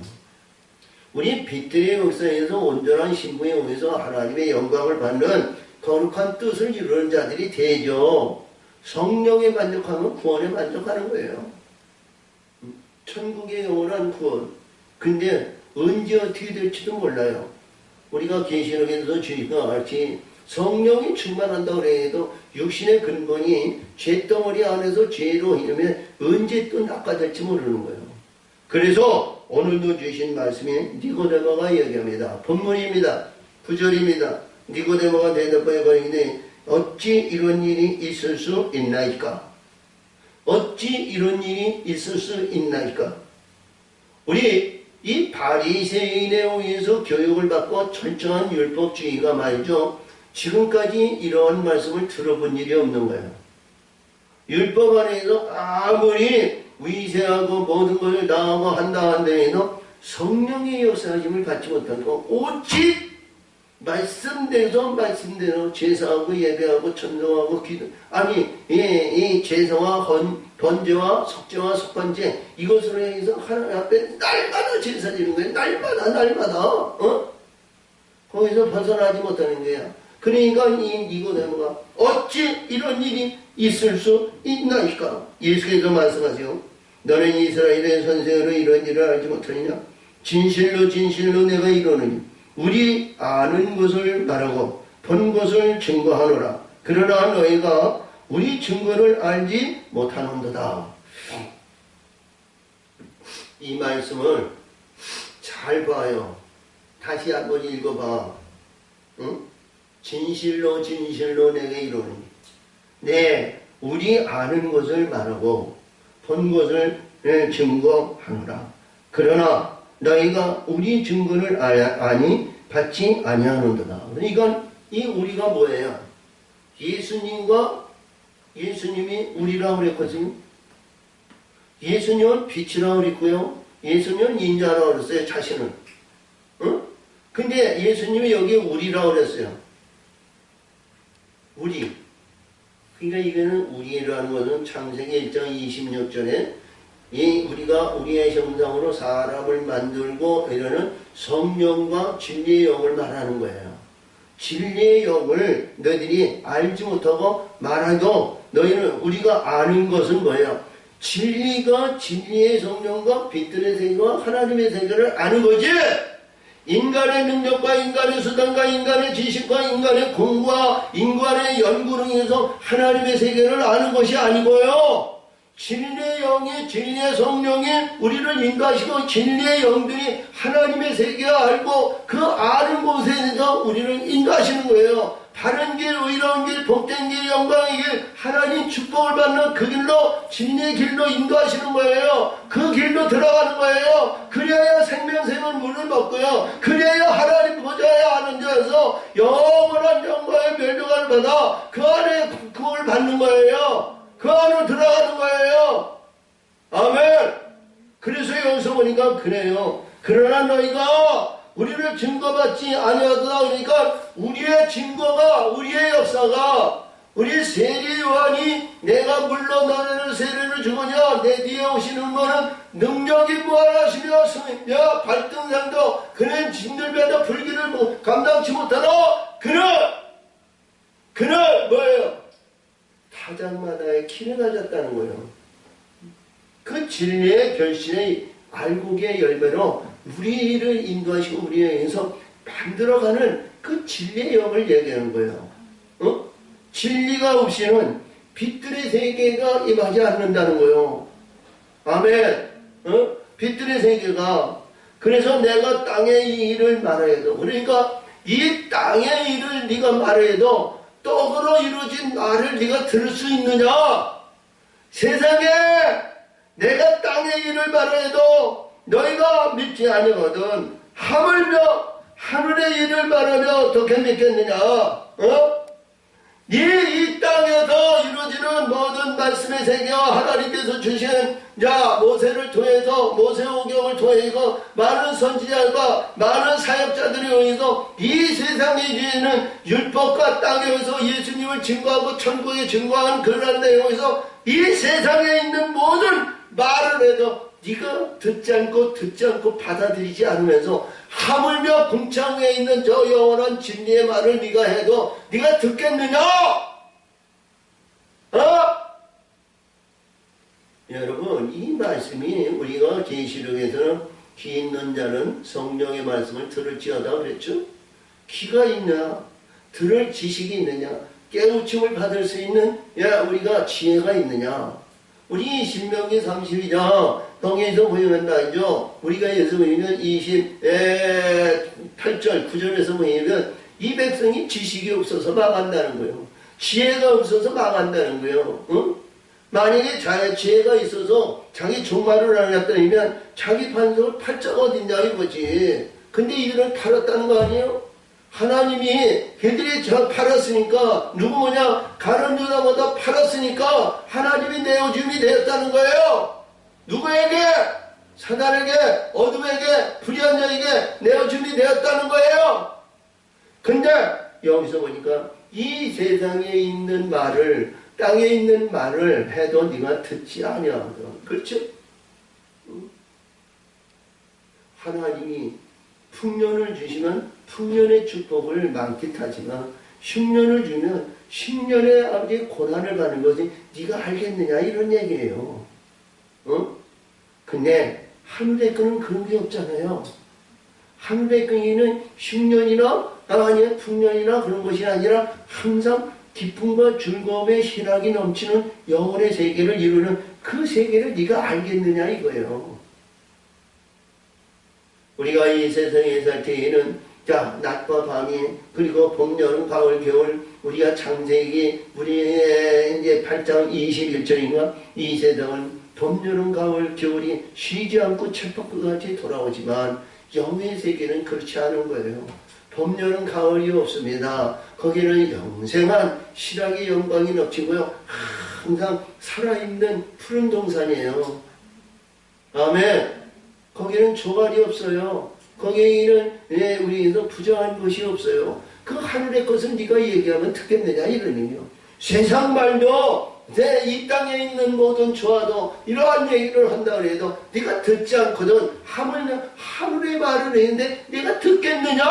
우리 빛들의 역사에서 온전한 신부에 의해서 하나님의 영광을 받는 거룩한 뜻을 이루는 자들이 되죠. 성령에 만족하면 구원에 만족하는 거예요. 천국의 영원한 구원. 근데 언제 어떻게 될지도 몰라요. 우리가 계시록에서 주의가 알지 성령이 충만한다고 해도 육신의 근본이 죄덩어리 안에서 죄로 이르면 언제 또 낚아질지 모르는 거예요. 그래서 오늘도 주신 말씀이 니고데모가 얘기합니다. 본문입니다. 9절입니다. 니고데모가 대답하여 거기니 어찌 이런 일이 있을 수 있나이까? 어찌 이런 일이 있을 수 있나이까? 우리 이 바리새인에 의해서 교육을 받고 철저한 율법주의가 말이죠. 지금까지 이러한 말씀을 들어본 일이 없는 거예요. 율법 안에서 아무리 위세하고 모든 것을 당하고 한다 한데에도 성령의 역사하심을 받지 못하고 오직 말씀대로 제사하고 예배하고 천성하고 기도 이 제사와 번제와 속죄와 속번제 이것으로 해서 하나님 앞에 날마다 제사 드리는 거예요. 날마다 거기서 벗어나지 못하는 거야. 그러니까 이 니고데모가 어찌 이런 일이 있을 수 있나이까? 예수께서 말씀하세요. 너는 이스라엘의 선생으로 이런 일을 알지 못하느냐? 진실로 내가 이러느니 우리 아는 것을 말하고 본 것을 증거하노라. 그러나 너희가 우리 증거를 알지 못하는도다. 이 말씀을 잘 봐요. 다시 한번 읽어봐. 응? 진실로 내게 이르노니 네 우리 아는 것을 말하고 본 것을 증거하노라. 그러나 너희가 우리 증거를 아니 받지 아니하는도다. 이건 이 우리가 뭐예요? 예수님이 우리라고 그랬거든요. 예수님은 빛이라고 그랬고요. 예수님은 인자라고 그랬어요. 자신은. 응? 근데 예수님이 여기 우리라고 그랬어요. 우리. 그러니까 이거는 우리라는 것은 창세기 1장 26절에 우리가 우리의 형상으로 사람을 만들고 이러는 성령과 진리의 영을 말하는 거예요. 진리의 영을 너희들이 알지 못하고 말하도 너희는 우리가 아는 것은 뭐예요? 진리가 진리의 성령과 빛들의 세계와 하나님의 세계를 아는 거지. 인간의 능력과 인간의 수단과 인간의 지식과 인간의 공부와 인간의 연구를 통해서 하나님의 세계를 아는 것이 아니고요. 진리의 영이 진리의 성령이 우리를 인도하시고 진리의 영들이 하나님의 세계를 알고 그 아는 곳에서 우리를 인도하시는 거예요. 바른 길, 의로운 길, 복된 길, 영광의 길, 하나님 축복을 받는 그 길로 진리의 길로 인도하시는 거예요. 그 길로 들어가는 거예요. 그래야 생명샘을 물을 먹고요. 그래야 하나님 보좌에 앉아서 영원한 영광의 멸류관을 받아 그 안에 그걸 받는 거예요. 그 안으로 들어가는 거예요. 아멘. 그래서 여기서 보니까 그래요. 그러나 너희가 우리를 증거받지 아니하다. 그러니까 우리의 증거가, 우리의 역사가, 우리 세례 요한이 내가 물러 너희를 세례를 주거냐 내 뒤에 오시는 분은 능력이 무한하시며 승리며 발등상도 그는 진들배도 불길을 감당치 못하노. 그는 뭐예요? 타작마다의 키를 가졌다는 거예요. 그 진리의 결신의 알곡의 열매로 우리를 인도하시고 우리에서 만들어가는 그 진리의 영을 얘기하는 거예요. 진리가 없이는 빛들의 세계가 임하지 않는다는 거예요. 아멘. 빛들의 세계가. 그래서 내가 땅의 이 일을 말해도, 그러니까 이 땅의 일을 네가 말해도 떡으로 이루어진 나를 네가 들을 수 있느냐? 세상에 내가 땅의 일을 말해도 너희가 믿지 아니거든. 하물며 하늘의 일을 말하며 어떻게 믿겠느냐? 이 땅에서 이루어지는 모든 말씀의 세계와 하나님께서 주신 모세를 통해서 모세오경을 통해서 많은 선지자들과 많은 사역자들에 의해서 이 세상에 이르는 율법과 땅에서 예수님을 증거하고 천국에 증거하는 그러한 내용에서 이 세상에 있는 모든 말을 해도 네가 듣지 않고 받아들이지 않으면서 하물며 궁창에 있는 저 영원한 진리의 말을 네가 해도 네가 듣겠느냐? 여러분, 이 말씀이 우리가 계시록에서는 귀 있는 자는 성령의 말씀을 들을지어다 그랬죠? 귀가 있냐? 들을 지식이 있느냐? 깨우침을 받을 수 있는 우리가 지혜가 있느냐? 우리 신명기 32장 동에서 보이면 나죠. 우리가 여기서 보이면 28절 9절에서 보이면 이 백성이 지식이 없어서 망한다는 거예요. 지혜가 없어서 망한다는 거예요. 만약에 자기 지혜가 있어서 자기 종말을 알았다면 자기 반석을 팔자가 어딨냐 이거지. 근데 이들은 팔았다는 거 아니에요? 하나님이 걔들이 팔았으니까 누구냐? 가는 유다보다 팔았으니까 하나님이 내어줌이 되었다는 거예요. 누구에게? 사단에게, 어둠에게, 불의한 자에게 내어줌이 되었다는 거예요. 근데 여기서 보니까 이 세상에 있는 말을, 땅에 있는 말을 해도 네가 듣지 아니하거든. 그렇죠? 하나님이 풍년을 주시면 풍년의 축복을 만끽하지만 흉년을 주면 흉년의 아버지 고난을 받는 것이 네가 알겠느냐 이런 얘기예요. 근데 하늘의 끈은 그런 게 없잖아요. 하늘의 끈이는 흉년이나 아니면 풍년이나 그런 것이 아니라 항상 기쁨과 즐거움의 희락이 넘치는 영혼의 세계를 이루는 그 세계를 네가 알겠느냐 이거예요. 우리가 이 세상에 살 때에는 낮과 밤이 그리고 봄, 여름, 가을, 겨울 우리가 창세기 우리의 이제 8장 21절인가 이 세상은 봄, 여름, 가을, 겨울이 쉬지 않고 쳇바퀴같이 돌아오지만 영의 세계는 그렇지 않은 거예요. 봄, 여름, 가을이 없습니다. 거기는 영생한 실학의 영광이 넘치고요. 항상 살아있는 푸른 동산이에요. 아멘. 거기는 조갈이 없어요. 거기에는 우리에서 부정한 것이 없어요. 그 하늘의 것은 네가 얘기하면 듣겠느냐 이런 의미요. 세상 말도 내 이 땅에 있는 모든 조화도 이러한 얘기를 한다 그래도 네가 듣지 않거든. 하물며 하늘의 말을 했는데 네가 듣겠느냐?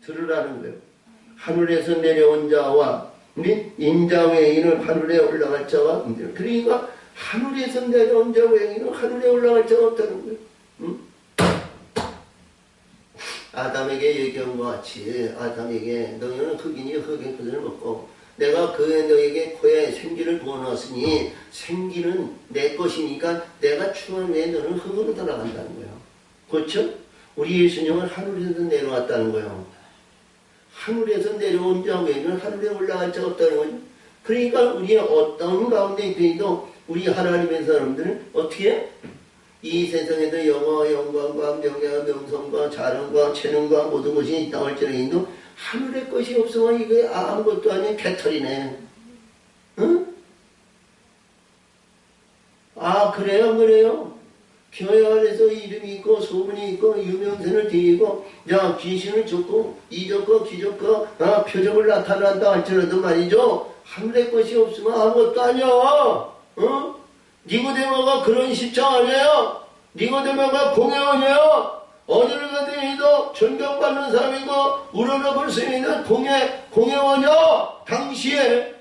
들으라는 거예요. 하늘에서 내려온 자와 인자 외에는 하늘에 올라갈 자가 없느니라. 그러니까 하늘에서 내려온 자 외에는 하늘에 올라갈 자가 없다는 거예요. 응? 아담에게 얘기한 것 같이 아담에게 너희는 흑인이 흑인 그들을 먹고 내가 너에게 코에 생기를 부어놨으니 생기는 내 것이니까 내가 추한 후에 너는 흙으로 돌아간다는 거예요. 그렇죠? 우리 예수님은 하늘에서 내려왔다는 거예요. 하늘에서 내려온 자 외에는 하늘에 올라갈 자가 없다는 거죠. 그러니까 우리의 어떤 가운데 있더라도 우리 하나님의 사람들은 어떻게 이 세상에도 영화, 영광과 명예와 명성과 자랑과 재능과 모든 것이 있다고 할지라도 하늘의 것이 없으면 이게 아무것도 아닌 개털이네. 응? 아 그래요 그래요. 교회 안에서 이름이 있고 소문이 있고 유명세를 띠고 야 귀신을 쫓고 이적과 기적과 표적을 나타난다 할지라도 말이죠. 하늘의 것이 없으면 아무것도 아니야. 어? 니고데모가 그런 십장 아니에요. 니고데모가 공회원이에요. 어디를 가더니도 존경받는 사람이고 우러러볼 수 있는 공회원이요. 당시에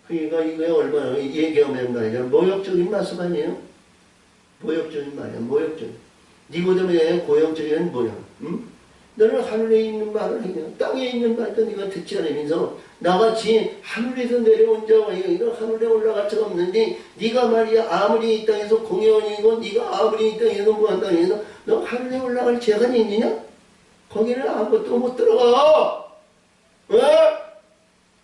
그러니까 이거에 얼마나 얘기하면 말이야 모욕적인 말씀 아니에요? 모욕적인 말이야. 모욕적인. 니고데모의 고용적인 뭐야? 응? 너는 하늘에 있는 말을 해요. 땅에 있는 말도 네가 듣지 않으면서 나같이 하늘에서 내려온 자와 이런 하늘에 올라갈 자가 없는데 네가 말이야 아무리 이 땅에서 공회원이고 네가 아무리 이 땅에서 뭐한다 해서 너 하늘에 올라갈 재간이 있느냐? 거기는 아무것도 못 들어가.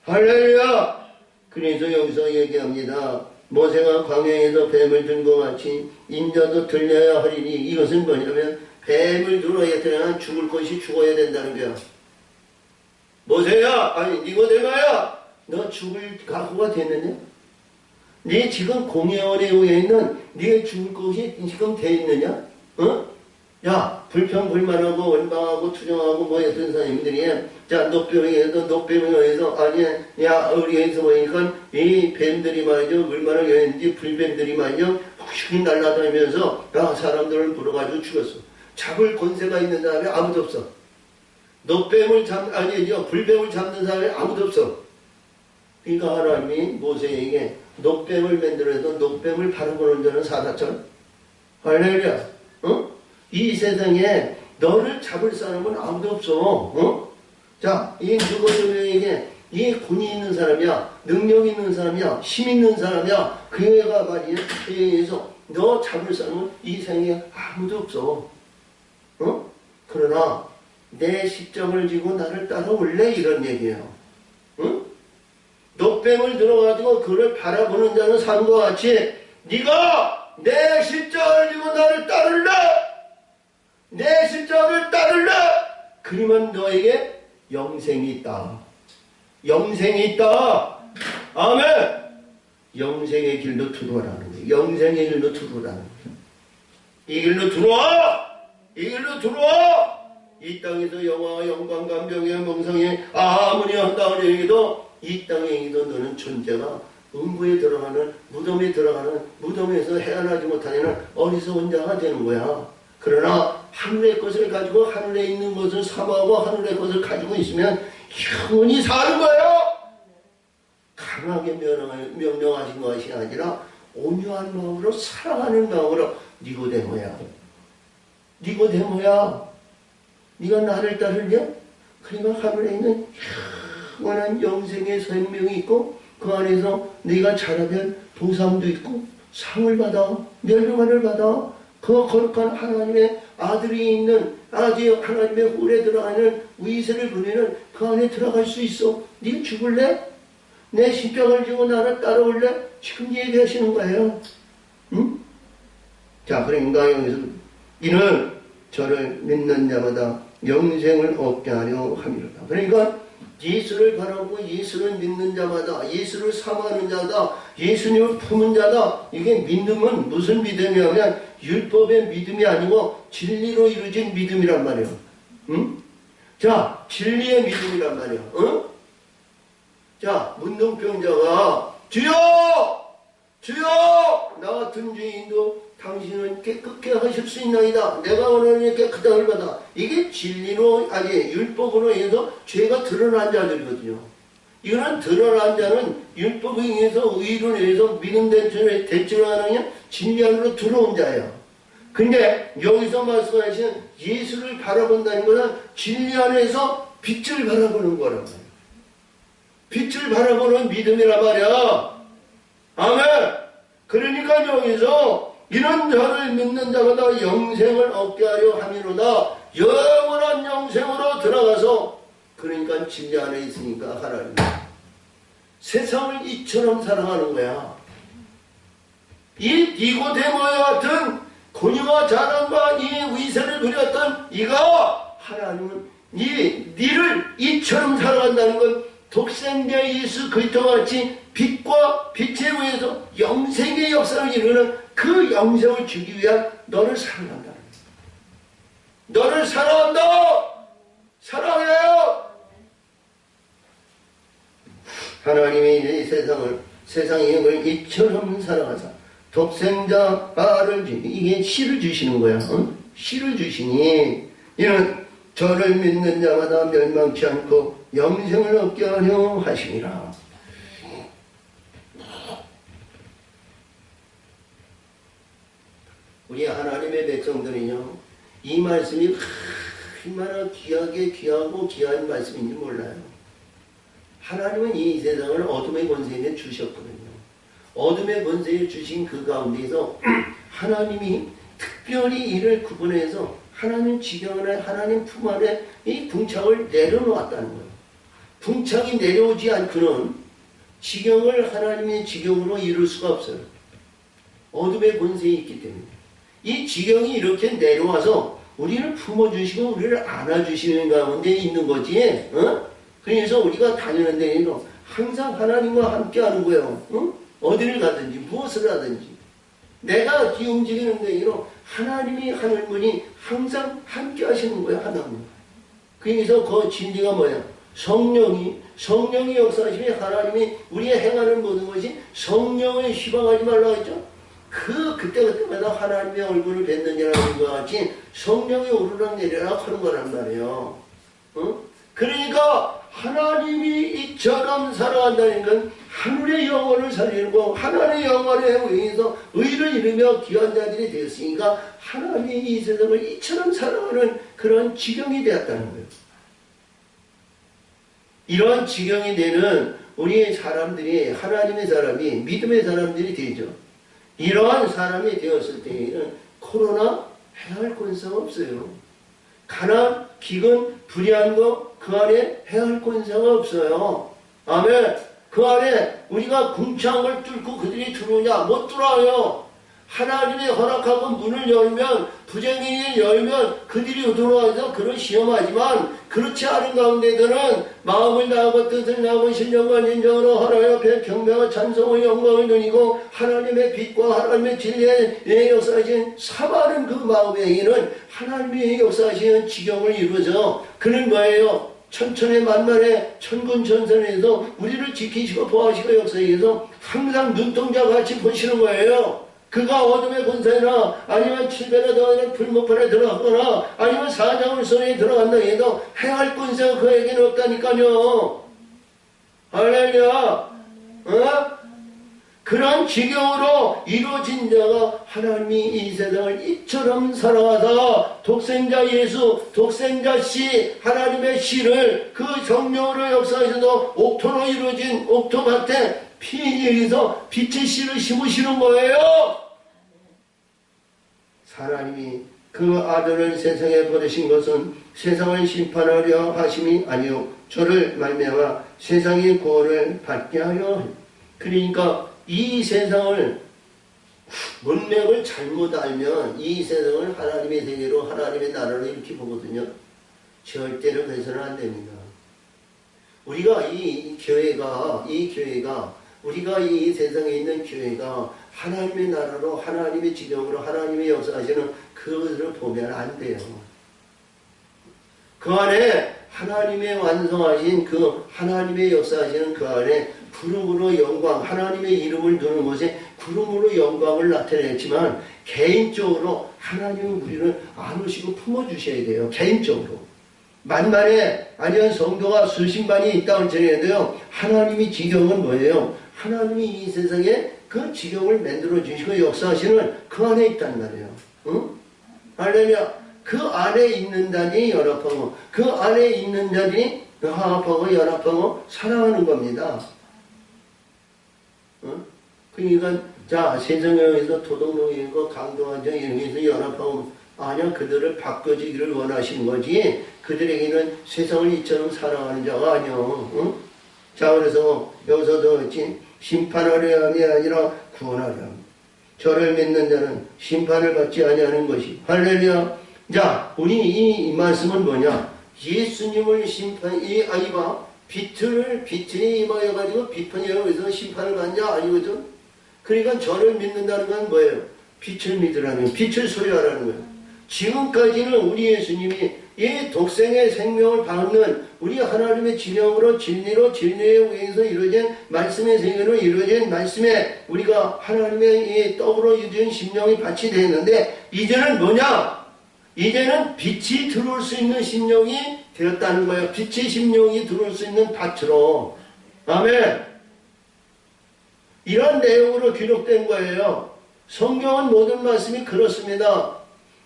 할렐루야. 그래서 여기서 얘기합니다. 모세가 광야에서 뱀을 든 것 같이 인자도 들려야 하리니 이것은 뭐냐면 뱀을 들어야 되나 죽을 것이 죽어야 된다는 거야. 모세야 아니 니고데모야 너 죽을 각오가 됐느냐? 네 지금 공회원에 의해 있는 네 죽을 것이 지금 돼 있느냐? 야 불평불만하고 원망하고 투정하고 뭐 했던 사람들이 자 노뱀에 의해서 아니 야 우리에서 보니까 이 뱀들이 말이죠 얼마나 여행인지 불뱀들이 말이죠 휙 날아다니면서 야 사람들을 물어가지고 죽었어. 잡을 권세가 있는 사람이 아무도 없어. 노뱀을 불뱀을 잡는 사람이 아무도 없어. 그러니까 하나님이 모세에게 노뱀을 만들어서 노뱀을 바라보는 자는 사사천. 할렐루야. 이 세상에 너를 잡을 사람은 아무도 없어. 자, 이 누구에게 이 군이 있는 사람이야, 능력 있는 사람이야, 힘 있는 사람이야. 그 애가 말이야, 그에서 너 잡을 사람은 이 세상에 아무도 없어. 그러나 내 십장을 지고 나를 따라올래 이런 얘기예요. 노뱀을 들어가지고 그를 바라보는 자는 산과 같이 네가 내 십장을 지고 나를 따를래? 내 십장을 따를래? 그러면 너에게 영생이 있다. 영생이 있다. 아멘. 영생의 길로 들어오라는 거예요. 영생의 길로 들어오라는 거예요. 이 길로 들어와. 이 길로 들어와. 이 땅에서 영화와 영광과 명예와 명성에 아무리 한다 그래도 이 땅에도 너는 존재가 음부에 들어가는 무덤에 들어가는 무덤에서 헤어나지 못하는 어리석은 자가 되는 거야. 그러나 하늘의 것을 가지고 하늘에 있는 것을 사모하고 하늘의 것을 가지고 있으면 영원히 사는 거예요. 강하게 명령하신 것이 아니라 온유한 마음으로 사랑하는 마음으로 니고데모야. 니고데모야. 네가 나를 따르냐? 그러니까 하늘에 있는 영원한 영생의 생명이 있고 그 안에서 네가 잘하면 보상도 있고 상을 받아 멸망을 받아 그 거룩한 하나님의 아들이 있는 아직 하나님의 홀에 들어가는 위세를 부리는 그 안에 들어갈 수 있어. 네 죽을래? 내 십장을 지고 나를 따라올래? 지금 얘기하시는 거예요. 응? 자 그러니까 여기서 이는 저를 믿는 자마다 영생을 얻게 하려 함이로다. 그러니까 예수를 바라보고 예수를 믿는 자마다 예수를 사모하는 자다. 예수님을 품은 자다. 이게 믿음은 무슨 믿음이냐면 율법의 믿음이 아니고 진리로 이루어진 믿음이란 말이에요. 응? 자 진리의 믿음이란 말이에요. 응? 자, 문둥병자가 주여! 주여! 나 같은 죄인도 당신은 깨끗게 하실 수 있나이다. 내가 원하는 깨끗함을 받아. 이게 진리로, 아니, 율법으로 해서 죄가 드러난 자들이거든요. 이거는 드러난 자는 율법에 의해서 의로 해서 믿음 대처를 하느냐 진리 안으로 들어온 자예요. 근데 여기서 말씀하신 예수를 바라본다는 것은 진리 안에서 빛을 바라보는 거란 말이에요. 빛을 바라보는 믿음이란 말이야. 아멘. 그러니까 여기서 이런 자를 믿는 자마다 영생을 얻게 하려 함이로다. 영원한 영생으로 들어가서, 그러니까 진리 안에 있으니까 하나님 세상을 이처럼 사랑하는 거야. 이 니고데모와 같은 권위와 자랑과 이 위세를 누렸던 이가 하나님은 니를 이처럼 사랑한다는 건 독생자 예수 그리스도와 같이 빛과 빛에 의해서 영생의 역사를 이루는 그 영생을 주기 위한 너를 사랑한다. 너를 사랑한다. 사랑해요. 하나님이 이 세상의 영을 이처럼 사랑하사 독생자 아를 이게 씨를 주시는 거야. 씨를 주시니 이는 저를 믿는 자마다 멸망치 않고 영생을 얻게 하려 하심이라. 우리 하나님의 백성들은요, 이 말씀이 얼마나 귀하게 귀하고 귀한 말씀인지 몰라요. 하나님은 이 세상을 어둠의 권세에 주셨거든요. 어둠의 권세에 주신 그 가운데서 하나님이 특별히 이를 구분해서 하나님 지경 안에, 하나님 품 안에 이 궁창을 내려놓았다는 거예요. 궁창이 내려오지 않고는 지경을 하나님의 지경으로 이룰 수가 없어요. 어둠의 권세에 있기 때문에. 이 지경이 이렇게 내려와서 우리를 품어주시고 우리를 안아주시는 가운데 있는 거지. 그래서 우리가 다니는 데에는 항상 하나님과 함께 하는 거예요. 어디를 가든지 무엇을 하든지 내가 움직이는 데에는 하나님이 하늘 분이 항상 함께 하시는 거예요. 하나님. 그래서 그 진리가 뭐예요? 성령이 역사하시며 하나님이 우리의 행하는 모든 것이 성령을 희망하지 말라고 했죠. 그때마다 하나님의 얼굴을 뵙느냐라는 것 같이 성령이 오르락내리락 하는 거란 말이에요. 그러니까 하나님이 이처럼 살아간다는 건 하늘의 영혼을 살리는 거, 하나님의 영혼에 의해서 의를 이루며 귀한 자들이 되었으니까 하나님이 이 세상을 이처럼 살아가는 그런 지경이 되었다는 거예요. 이런 지경이 되는 우리의 사람들이, 하나님의 사람이, 믿음의 사람들이 되죠. 이러한 사람이 되었을 때에는 코로나 해할 권세가 없어요. 가난, 기근, 불의한 거 그 안에 해할 권세가 없어요. 아멘. 그 안에 우리가 궁창을 뚫고 그들이 들어오냐? 못 들어와요. 하나님이 허락하고 문을 열면, 부정인이 열면 그들이 들어와서 그를 시험하지만 그렇지 않은 가운데들은 마음을 다하고 뜻을 다하고 신령과 인정으로 하나님 앞에 경배와 찬송의 영광을 드리고 하나님의 빛과 하나님의 진리의 역사하신 사바른 그 마음에는 하나님의 역사하시는 지경을 이루어져. 그는 뭐예요? 천천의 만만의 천군천선에서 우리를 지키시고 보호하시고 역사에서 항상 눈동자 같이 보시는 거예요. 그가 어둠의 권세나 아니면 칠배나 더하는 불목판에 들어갔거나 아니면 사자울 손에 들어간다 해도 해할 권세가 그에게는 없다니까요. 할렐루야. 그런 지경으로 이루어진 자가 하나님이 이 세상을 이처럼 사랑하사 독생자 예수, 독생자 씨, 하나님의 씨를 그 성령으로 역사하셔서 옥토로 이루어진 옥토밭에 피에서 빛의 씨를 심으시는 거예요. 하나님이 그 아들을 세상에 보내신 것은 세상을 심판하려 하심이 아니요 저를 말미암아 세상의 구원을 받게 하려. 그러니까 이 세상을 문맥을 잘못 알면 이 세상을 하나님의 세계로 하나님의 나라로 이렇게 보거든요. 절대로 그래서는 안 됩니다. 우리가 이 교회가 우리가 이 세상에 있는 교회가 하나님의 나라로 하나님의 지경으로 하나님의 역사하시는 그것을 보면 안 돼요. 그 안에 하나님의 완성하신 그 하나님의 역사하시는 그 안에 구름으로 영광, 하나님의 이름을 두는 곳에 구름으로 영광을 나타냈지만 개인적으로 하나님은 우리를 안으시고 품어주셔야 돼요. 개인적으로. 만만에 아니면 성도가 수십만이 있다고 전해도요. 하나님이 지경은 뭐예요? 하나님이 이 세상에 그 지경을 만들어 주시고 역사하시는 그 안에 있단 말이에요. 응? 할렐루야. 그 안에 있는다니 연합하고 그 안에 있는 자들이 화합하고 연합하고 사랑하는 겁니다. 응? 그러니까 자 세상에서 도덕노예고 강도한정 이런 데서 연합하고 아니야 그들을 바꿔주기를 원하시는 거지 그들에게는 세상을 이처럼 사랑하는 자가 아니야. 응? 자 그래서 여기서도 그렇지 심판하려 함이 아니라 구원하려 함. 저를 믿는 자는 심판을 받지 아니하는 것이 할렐루야. 자 우리 이 말씀은 뭐냐 예수님을 아이가 비틀에 임하여가지고 비판이라고 해서 심판을 받냐 아니거든. 그러니까 저를 믿는다는 건 뭐예요? 빛을 믿으라는 거예요. 빛을 소유하라는 거예요. 지금까지는 우리 예수님이 이 독생의 생명을 받는 우리 하나님의 진영으로 진리로 진리에 의해서 이루어진 말씀의 세계로 이루어진 말씀에 우리가 하나님의 이 떡으로 이루어진 심령이 받이 되었는데 이제는 뭐냐? 이제는 빛이 들어올 수 있는 심령이 되었다는 거예요. 빛의 심령이 들어올 수 있는 밭으로. 아멘. 이런 내용으로 기록된 거예요. 성경은 모든 말씀이 그렇습니다.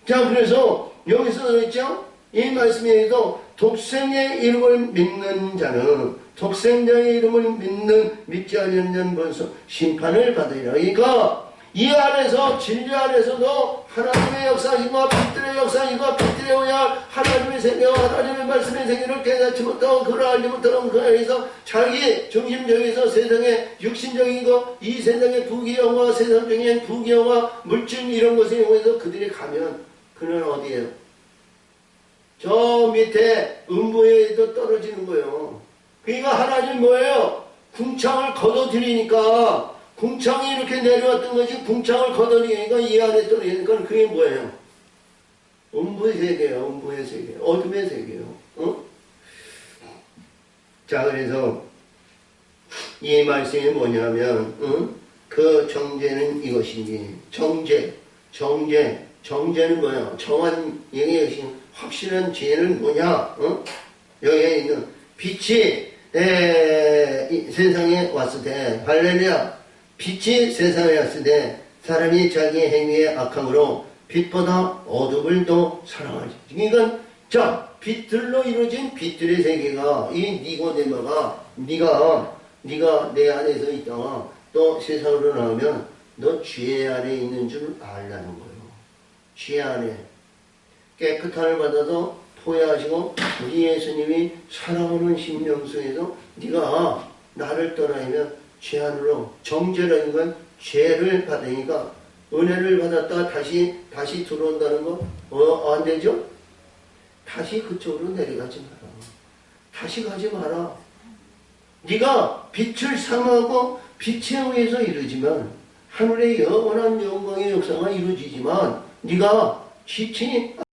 자, 그래서 여기서 있죠? 이 말씀에도 독생의 이름을 믿는 자는 독생자의 이름을 믿지 않는 자는 벌써 심판을 받으리라. 그러니까 이 안에서 진리 안에서도 하나님의 역사이고 빛들의 역사이고 빛들의 오야 하나님의 세계와 하나님의 말씀의 세계를 깨닫지 못하고 그를 알지 못하는 그 안에서 자기 중심적에서 세상의 육신적인 것, 이 세상의 부귀영화, 세상적인 부귀영화, 물질 이런 것에 의해서 그들이 가면 그는 어디에요? 저 밑에 음부에도 떨어지는 거예요. 그러니까 하나님 뭐예요? 궁창을 걷어들이니까 궁창이 이렇게 내려왔던 것이 궁창을 걷어들이니까 이 안에 떨어지니까 그게 뭐예요? 음부의 세계예요. 음부의 세계. 어둠의 세계예요. 어? 자 그래서 이 말씀이 뭐냐면 그 정죄는 이것이니 정죄는 뭐야? 정한 영의 것이 확실한 죄는 뭐냐? 여기에 있는 빛이 세상에 왔을 때 할렐루야. 빛이 세상에 왔을 때 사람이 자기 행위의 악함으로 빛보다 어둠을 더 사랑하지. 그러니까 자 빛들로 이루어진 빛들의 세계가 이 니고데모가 네가 내 안에서 있다가 또 세상으로 나오면 너 죄 안에 있는 줄 알라는 거예요. 죄 안에 깨끗함을 받아서 포회하시고 우리 예수님이 사랑하는 심령 속에서 네가 나를 떠나면 죄 안으로 정죄라는 건 죄를 받으니까 은혜를 받았다가 다시 들어온다는 거 안 되죠? 다시 그쪽으로 내려가지 마라. 다시 가지 마라. 네가 빛을 삼하고 빛에 의해서 이루지만 하늘의 영원한 영광의 역사가 이루어지지만 네가 빛이